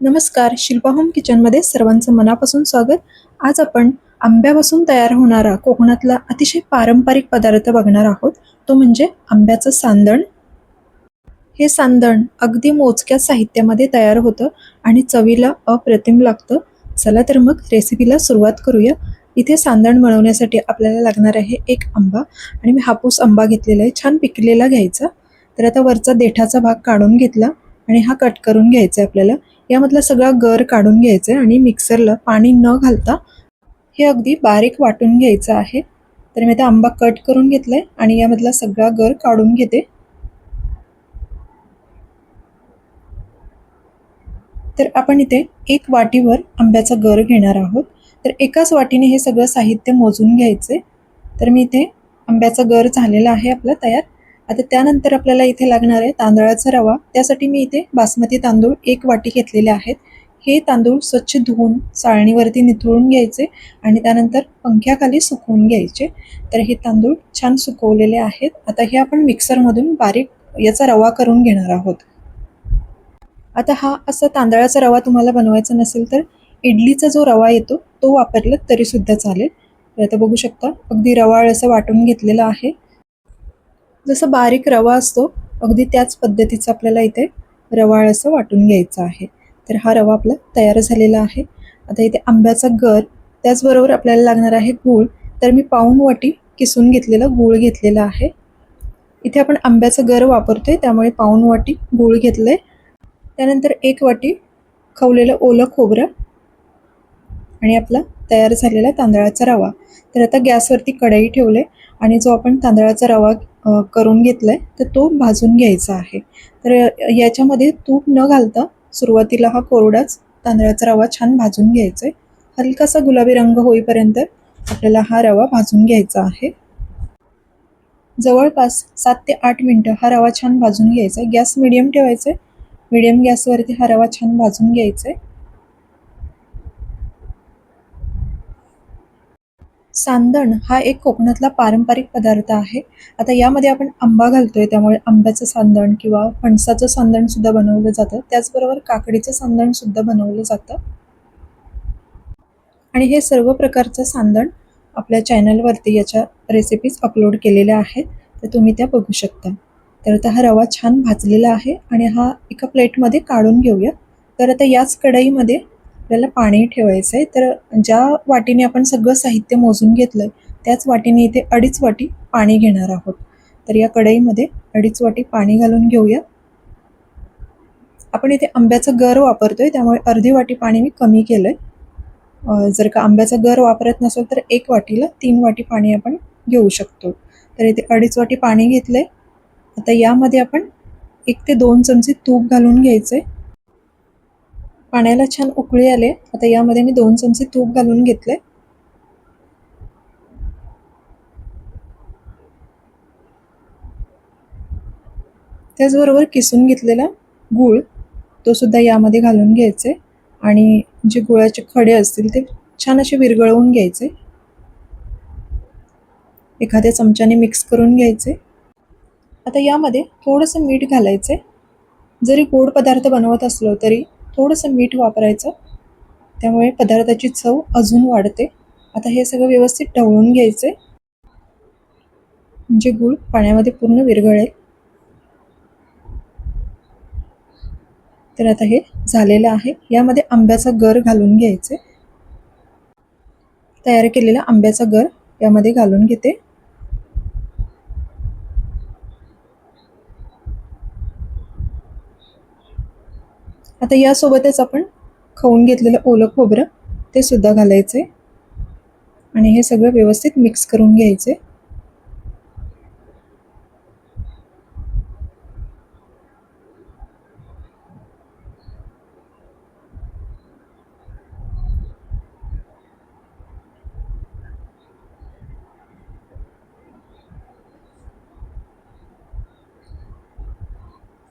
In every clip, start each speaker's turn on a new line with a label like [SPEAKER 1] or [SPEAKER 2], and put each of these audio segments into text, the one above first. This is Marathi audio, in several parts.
[SPEAKER 1] नमस्कार, शिल्पा होम किचनमध्ये सर्वांचं मनापासून स्वागत. आज आपण आंब्यापासून तयार होणारा कोकणातला अतिशय पारंपरिक पदार्थ बघणार आहोत. तो म्हणजे आंब्याचं सांदण. हे सांदण अगदी मोजक्या साहित्यामध्ये तयार होतं आणि चवीला अप्रतिम लागतं. चला तर मग रेसिपीला सुरुवात करूया. इथे सांदण बनवण्यासाठी आपल्याला लागणार आहे एक आंबा आणि मी हापूस आंबा घेतलेला आहे, छान पिकलेला घ्यायचा. तर आता वरचा देठाचा भाग काढून घेतला आणि हा कट करून घ्यायचा आहे आपल्याला. यामधला सगळा गर काढून घ्यायचा आहे आणि मिक्सरला पाणी न घालता हे अगदी बारीक वाटून घ्यायचं आहे. तर मी आता आंबा कट करून घेतलाय आणि यामधला सगळा गर काढून घेते. तर आपण इथे एक वाटीवर आंब्याचा गर घेणार आहोत. तर एकाच वाटीने हे सगळं साहित्य मोजून घ्यायचे. तर मी इथे आंब्याचा गर झालेला आहे आपला तयार. आता त्यानंतर आपल्याला इथे लागणार आहे तांदळाचा रवा. त्यासाठी मी इथे बासमती तांदूळ 1 वाटी घेतलेले आहेत. हे तांदूळ स्वच्छ धुवून चाळणीवरती निथळून घ्यायचे आणि त्यानंतर पंख्याखाली सुकवून घ्यायचे. तर हे तांदूळ छान सुकवलेले आहेत. आता हे आपण मिक्सरमधून बारीक याचा रवा करून घेणार आहोत. आता हा असा तांदळाचा रवा तुम्हाला बनवायचा नसेल तर इडलीचा जो रवा येतो तो वापरला तरी सुद्धा चालेल. तर आता बघू शकता अगदी रवाळ असं वाटून घेतलेलं आहे. जसं बारीक रवा असतो अगदी त्याच पद्धतीचं आपल्याला इथे रवाळ असं वाटून घ्यायचं आहे. तर हा रवा आपला तयार झालेला आहे. आता इथे आंब्याचा गर, त्याचबरोबर आपल्याला लागणार आहे गूळ. तर मी पाऊण वाटी किसून घेतलेला गूळ घेतलेला आहे. इथे आपण आंब्याचा गर वापरतोय त्यामुळे पाऊण वाटी गूळ घेतलंय. त्यानंतर 1 वाटी खवलेलं ओलं खोबरं आणि आपला तयार झालेला तांदळाचा रवा. तर आता गॅसवरती कढई ठेवले आणि जो आपण तांदळाचा रवा करून घेतलाय तर तो भाजून घ्यायचा आहे. तर याच्यामध्ये तूप न घालता सुरुवातीला हा कोरडाच तांदळाचा रवा छान भाजून घ्यायचा आहे. हलकासा गुलाबी रंग होईपर्यंत आपल्याला हा रवा भाजून घ्यायचा आहे. जवळपास 7 ते 8 मिनटं हा रवा छान भाजून घ्यायचा आहे. गॅस मिडियम ठेवायचा आहे. मिडियम गॅसवरती हा रवा छान भाजून घ्यायचा आहे. सांदण हा एक कोकणातला पारंपरिक पदार्थ आहे. आता यामध्ये आपण आंबा घालतोय त्यामुळे आंब्याचं सांदण किंवा फणसाचं सांदण सुद्धा बनवलं जातं. त्याचबरोबर काकडीचं सांदण सुद्धा बनवलं जातं. आणि हे सर्व प्रकारचं सांदण आपल्या चॅनलवरती याच्या रेसिपीज अपलोड केलेल्या आहेत. तर तुम्ही त्या बघू शकता. तर आता हा रवा छान भाजलेला आहे आणि हा एका प्लेटमध्ये काढून घेऊया. तर आता याच कढईमध्ये आपल्याला पाणी ठेवायचं आहे. तर ज्या वाटीने आपण सगळं साहित्य मोजून घेतलंय त्याच वाटीने इथे 2.5 वाटी पाणी घेणार आहोत. तर या कढईमध्ये 2.5 वाटी पाणी घालून घेऊया. आपण इथे आंब्याचं गर वापरतोय त्यामुळे अर्धी वाटी पाणी मी कमी केलंय. जर का आंब्याचा गर वापरत नसेल तर 1 वाटीला 3 वाटी पाणी आपण घेऊ शकतो. तर इथे 2.5 वाटी पाणी घेतलंय. आता यामध्ये आपण 1 ते 2 चमचे तूप घालून घ्यायचंय. पाण्याला छान उकळी आले. आता यामध्ये मी 2 चमचे तूप घालून घेतले. त्याचबरोबर किसून घेतलेला गूळ तो सुद्धा यामध्ये घालून घ्यायचे आणि जे गुळाचे खडे असतील ते छान असे विरघळवून घ्यायचे. एखाद्या चमच्याने मिक्स करून घ्यायचे. आता यामध्ये थोडंसं मीठ घालायचे. जरी गोड पदार्थ बनवत असलो तरी थोडंसं मीठ वापरायचं, त्यामुळे पदार्थाची चव अजून वाढते. आता हे सगळं व्यवस्थित ढवळून घ्यायचे म्हणजे गूळ पाण्यामध्ये पूर्ण विरघळेल. तर आता हे झालेलं आहे. यामध्ये आंब्याचा गर घालून घ्यायचे. तयार केलेला आंब्याचा गर यामध्ये घालून घेते. आता यासोबतच आपण खवून घेतलेलं ओलं खोबरं ते सुद्धा घालायचे आणि हे सगळं व्यवस्थित मिक्स करून घ्यायचे.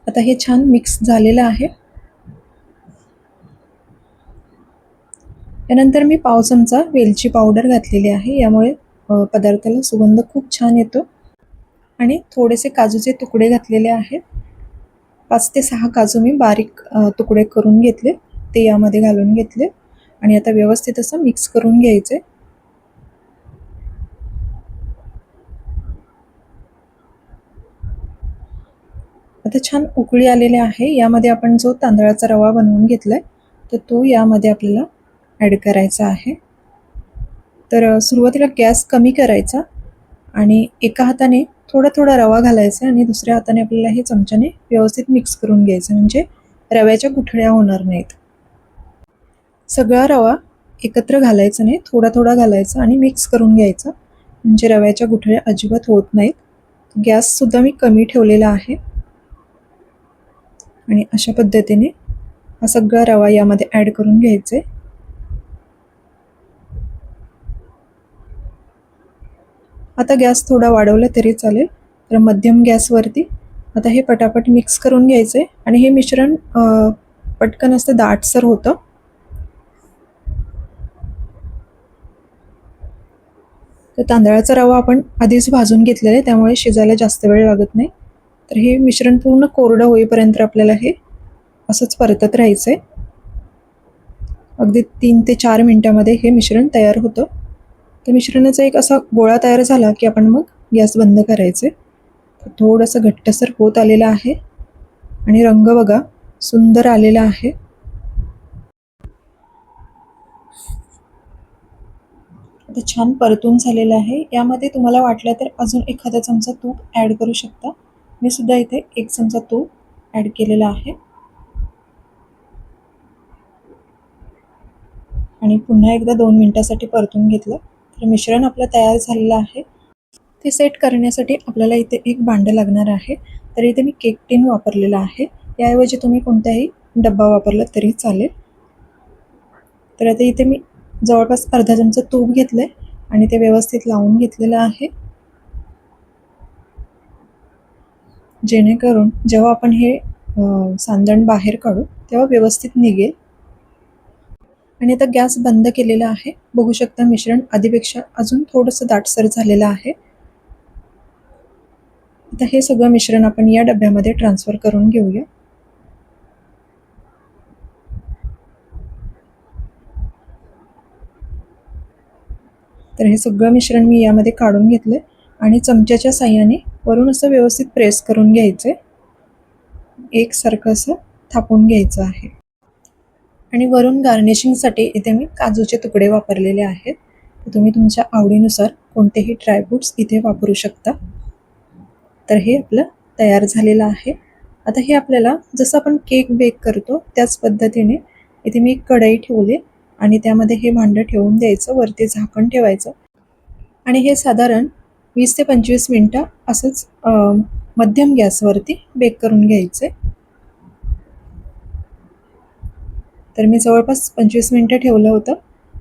[SPEAKER 1] आता हे छान मिक्स झालेलं आहे. यानंतर मी पाव चमचा वेलची पावडर घातलेली आहे. यामुळे पदार्थाला सुगंध खूप छान येतो. आणि थोडेसे काजूचे तुकडे घातलेले आहेत. 5 ते 6 काजू मी बारीक तुकडे करून घेतले ते यामध्ये घालून घेतले आणि आता व्यवस्थित असं मिक्स करून घ्यायचे. आता छान उकळी आलेली आहे. यामध्ये आपण जो तांदळाचा रवा बनवून घेतलाय तर तो यामध्ये आपल्याला ॲड करायचा आहे. तर सुरुवातीला गॅस कमी करायचा आणि एका हाताने थोडा थोडा रवा घालायचा आणि दुसऱ्या हाताने आपल्याला हे चमच्याने व्यवस्थित मिक्स करून घ्यायचं, म्हणजे रव्याच्या गुठळ्या होणार नाहीत. सगळा रवा एकत्र घालायचा नाही, थोडा थोडा घालायचा आणि मिक्स करून घ्यायचा, म्हणजे रव्याच्या गुठळ्या अजिबात होत नाहीत. गॅससुद्धा मी कमी ठेवलेला आहे आणि अशा पद्धतीने हा सगळा रवा यामध्ये ॲड करून घ्यायचे. आता गॅस थोडा वाढवला तरी चालेल, तर मध्यम गॅसवरती आता हे पटापट मिक्स करून घ्यायचे आणि हे मिश्रण पटकन असं दाटसर होतं. तर तांदळाचा रवा आपण आधीच भाजून घेतलेला आहे, त्यामुळे शिजायला जास्त वेळ लागत नाही. तर हे मिश्रण पूर्ण कोरडं होईपर्यंत आपल्याला हे असंच परतत राहायचं आहे. अगदी 3 ते 4 मिनिटामध्ये हे मिश्रण तयार होतं. तर मिश्रणाचा एक असा गोळा तयार झाला की आपण मग गॅस बंद करायचे. तर थोडंसं घट्टसर होत आलेलं आहे आणि रंग बघा सुंदर आलेला आहे. आता छान परतून झालेलं आहे. यामध्ये तुम्हाला वाटलं तर अजून एखादा चमचा तूप ॲड करू शकता. मी सुद्धा इथे 1 चमचा तूप ॲड केलेला आहे आणि पुन्हा एकदा 2 मिनिटासाठी परतून घेतलं. तर मिश्रण आपलं तयार झालेलं आहे. ते सेट करण्यासाठी आपल्याला इथे एक भांडं लागणार आहे. तर इथे मी केक टिन वापरलेला आहे. याऐवजी तुम्ही कोणताही डब्बा वापरला तरी चालेल. तर आता इथे मी जवळपास अर्धा चमचा तूप घेतलं आहे आणि ते व्यवस्थित लावून घेतलेलं आहे, जेणेकरून जेव्हा आपण हे सांडण बाहेर काढू तेव्हा व्यवस्थित निघेल. आणि आता गॅस बंद केलेला आहे. बघू शकता मिश्रण आधीपेक्षा अजून थोडंसं दाटसर झालेलं आहे. आता हे सगळं मिश्रण आपण या डब्यामध्ये ट्रान्सफर करून घेऊया. तर हे सगळं मिश्रण मी यामध्ये काढून घेतलं आणि चमच्याच्या साहाय्याने वरून असं व्यवस्थित प्रेस करून घ्यायचं, एकसारखं असं थापून घ्यायचं आहे. आणि वरून गार्निशिंगसाठी इथे मी काजूचे तुकडे वापरलेले आहेत. तर तुम्ही तुमच्या आवडीनुसार कोणतेही ड्रायफ्रूट्स इथे वापरू शकता. तर हे आपलं तयार झालेलं आहे. आता हे आपल्याला जसं आपण केक बेक करतो त्याच पद्धतीने इथे मी एक कढई ठेवली आणि त्यामध्ये हे भांडं ठेवून द्यायचं, वरती झाकण ठेवायचं आणि हे साधारण 20 ते 25 मिनटं असंच मध्यम गॅसवरती बेक करून घ्यायचे. तर मी जवळपास 25 मिनटं ठेवलं होतं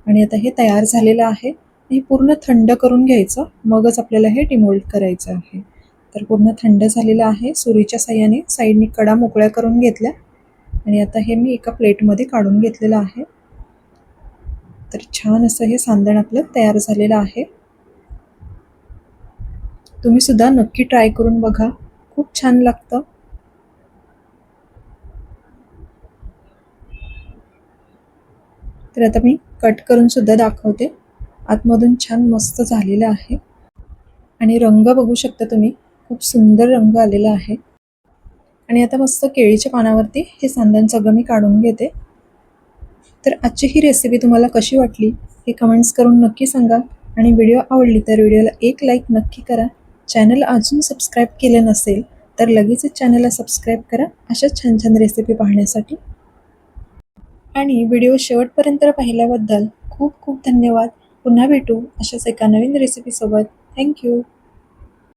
[SPEAKER 1] आणि आता हे तयार झालेलं आहे. हे पूर्ण थंड करून घ्यायचं, मगच आपल्याला हे डिमोल्ड करायचं आहे. तर पूर्ण थंड झालेलं आहे. सुरीच्या साहाय्याने साईडनी कडा मोकळ्या करून घेतल्या आणि आता हे मी एका प्लेटमध्ये काढून घेतलेलं आहे. तर छान असं हे सांडण आपलं तयार झालेलं आहे. तुम्ही सुद्धा नक्की ट्राय करून बघा, खूप छान लागतं. तर आता मी कट करून सुद्धा दाखवते. आतमधून छान मस्त झालेलं आहे आणि रंग बघू शकता तुम्ही, खूप सुंदर रंग आलेला आहे. आणि आता मस्त केळीच्या पानावरती हे सांडण सगळं मी काढून घेते. तर आजची ही रेसिपी तुम्हाला कशी वाटली हे कमेंट्स करून नक्की सांगा आणि व्हिडिओ आवडली तर व्हिडिओला एक लाईक नक्की करा. चॅनल अजून सबस्क्राईब केलं नसेल तर लगेचच चॅनलला सबस्क्राईब करा अशाच छान छान रेसिपी पाहण्यासाठी. आणि व्हिडिओ शेवटपर्यंत पाहिल्याबद्दल खूप खूप धन्यवाद. पुन्हा भेटू अशाच एका नवीन रेसिपीसोबत. थँक्यू.